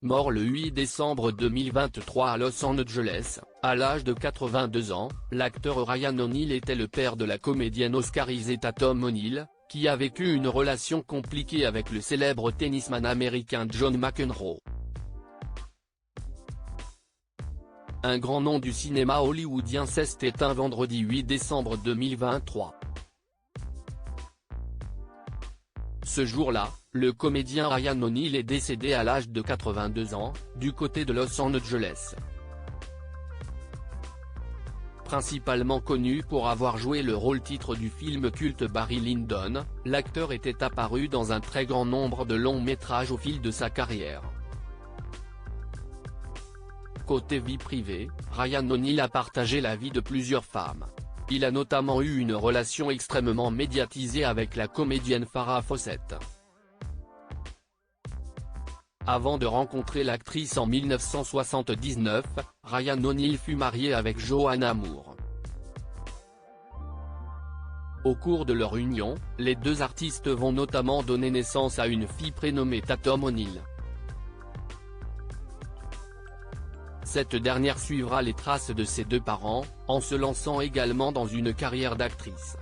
mort le 8 décembre 2023 à Los Angeles, à l'âge de 82 ans, l'acteur Ryan O'Neal était le père de la comédienne oscarisée Tatum O'Neal, qui a vécu une relation compliquée avec le célèbre tennisman américain John McEnroe. Un grand nom du cinéma hollywoodien s'est éteint vendredi 8 décembre 2023. Ce jour-là, le comédien Ryan O'Neal est décédé à l'âge de 82 ans, du côté de Los Angeles. Principalement connu pour avoir joué le rôle-titre du film culte Barry Lyndon, l'acteur était apparu dans un très grand nombre de longs métrages au fil de sa carrière. Côté vie privée, Ryan O'Neal a partagé la vie de plusieurs femmes. Il a notamment eu une relation extrêmement médiatisée avec la comédienne Farrah Fawcett. Avant de rencontrer l'actrice en 1979, Ryan O'Neal fut marié avec Joanna Moore. Au cours de leur union, les deux artistes vont notamment donner naissance à une fille prénommée Tatum O'Neal. Cette dernière suivra les traces de ses deux parents, en se lançant également dans une carrière d'actrice.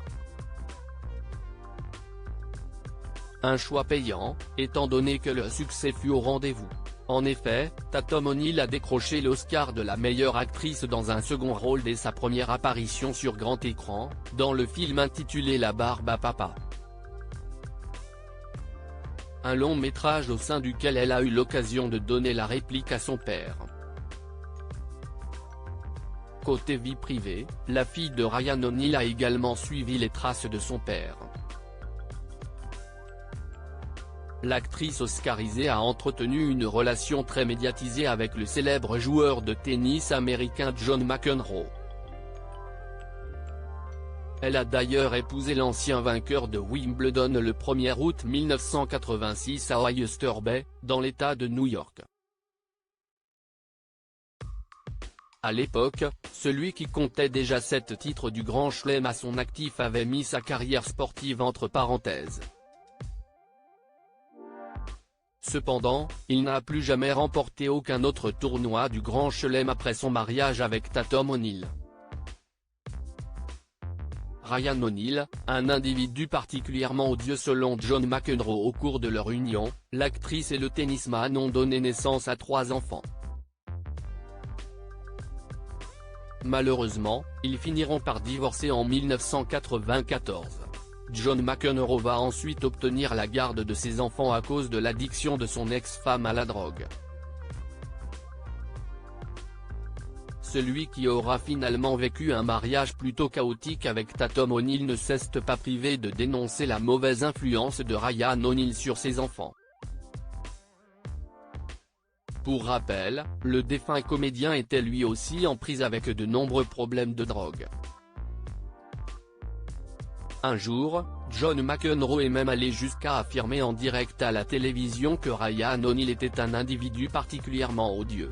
Un choix payant, étant donné que le succès fut au rendez-vous. En effet, Tatum O'Neal a décroché l'Oscar de la meilleure actrice dans un second rôle dès sa première apparition sur grand écran, dans le film intitulé La Barbe à Papa. Un long métrage au sein duquel elle a eu l'occasion de donner la réplique à son père. Côté vie privée, la fille de Ryan O'Neal a également suivi les traces de son père. L'actrice oscarisée a entretenu une relation très médiatisée avec le célèbre joueur de tennis américain John McEnroe. Elle a d'ailleurs épousé l'ancien vainqueur de Wimbledon le 1er août 1986 à Oyster Bay, dans l'État de New York. À l'époque, celui qui comptait déjà 7 titres du Grand Chelem à son actif avait mis sa carrière sportive entre parenthèses. Cependant, il n'a plus jamais remporté aucun autre tournoi du Grand Chelem après son mariage avec Tatum O'Neal. Ryan O'Neal, un individu particulièrement odieux selon John McEnroe. Au cours de leur union, l'actrice et le tennisman ont donné naissance à 3 enfants. Malheureusement, ils finiront par divorcer en 1994. John McEnroe va ensuite obtenir la garde de ses enfants à cause de l'addiction de son ex-femme à la drogue. Celui qui aura finalement vécu un mariage plutôt chaotique avec Tatum O'Neal ne s'est pas privé de dénoncer la mauvaise influence de Ryan O'Neal sur ses enfants. Pour rappel, le défunt comédien était lui aussi en prise avec de nombreux problèmes de drogue. Un jour, John McEnroe est même allé jusqu'à affirmer en direct à la télévision que Ryan O'Neal était un individu particulièrement odieux.